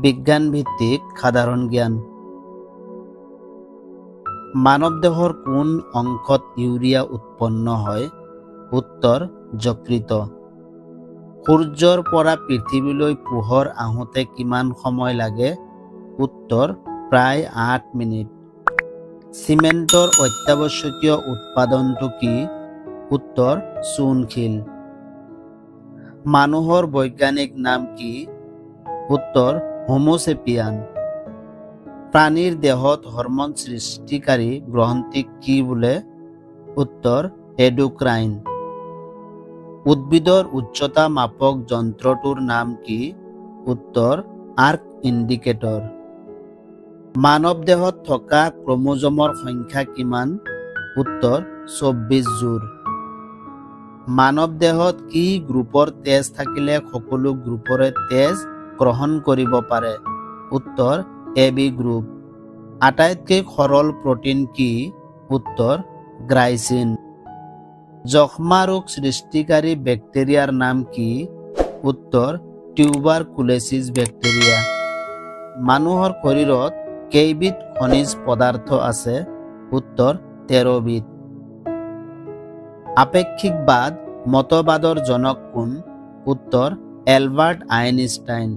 বিজ্ঞান ভিত্তিক সাধাৰণ জ্ঞান। মানৱ দেহৰ কোন অংশত ইউৰিয়া উৎপন্ন হয়? উত্তৰ যকৃত। সূৰ্যৰ পৰা পৃথিৱীলৈ পোহৰ আহোঁতে কিমান সময় লাগে? উত্তৰ প্ৰায় 8 মিনিট। চিমেণ্টৰ অত্যাৱশ্যকীয় উৎপাদনটো কি? উত্তৰ চূণশিল। মানুহৰ বৈজ্ঞানিক নাম কি? উত্তৰ হোমোচেপিয়ান। প্ৰাণীৰ দেহত হৰম'ন সৃষ্টিকাৰী গ্ৰন্থিক কি বোলে? উত্তৰ এডোক্ৰাইন। উদ্ভিদৰ উচ্চতা মাপক যন্ত্ৰটোৰ নাম কি? উত্তৰ আৰ্ক ইণ্ডিকেটৰ। মানৱ দেহত থকা ক্ৰমোজমৰ সংখ্যা কিমান? উত্তৰ 24 যোৰ। মানৱ দেহত কি গ্ৰুপৰ তেজ থাকিলে সকলো গ্ৰুপৰে তেজ গ্ৰহণ কৰিব পাৰে? উত্তৰ AB গ্ৰুপ। আটাইতকৈ সৰল প্ৰটিন কি? উত্তৰ গ্লাইচিন। যক্ষ্মা ৰোগ সৃষ্টিকাৰী বেক্টেৰিয়াৰ নাম কি? উত্তৰ টিউবাৰকুলোচিছ বেক্টেৰিয়া। মানুহৰ শৰীৰত কেইবিধ খনিজ পদাৰ্থ আছে? উত্তৰ 13 বিধ। আপেক্ষিকবাদ মতবাদৰ জনক কোন? উত্তৰ এলবাৰ্ট আইনষ্টাইন।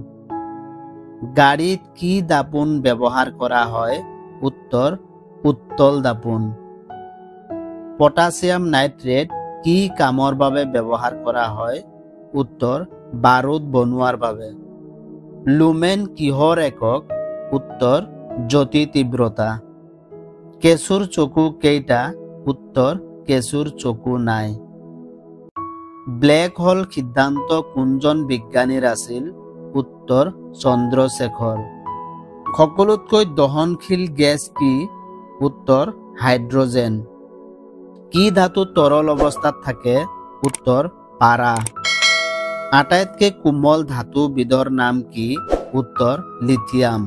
গাড়ীত কি দাপোন ব্যৱহাৰ কৰা হয়? উত্তৰ উত্তল দাপোন। পটাছিয়াম নাইট্ৰেট কি কামৰ বাবে ব্যৱহাৰ কৰা হয়? উত্তৰ বাৰুদ বনোৱাৰ বাবে। লুমেন কিহৰ একক? উত্তৰ জ্যোতি তীব্ৰতা। কেঁচুৰ চকু কেইটা? উত্তৰ কেঁচুৰ চকু নাই। ব্লেক হোল সিদ্ধান্ত কোনজন বিজ্ঞানীৰ আছিল? উত্তৰ চন্দ্ৰশেখৰ। সকলোতকৈ দহনশীল গেছ কি? উত্তৰ হাইড্ৰজেন। কি ধাতু তৰল অৱস্থাত থাকে? উত্তৰ পাৰা। আটাইতকৈ কোমল ধাতুবিধৰ নাম কি? উত্তৰ লিথিয়াম।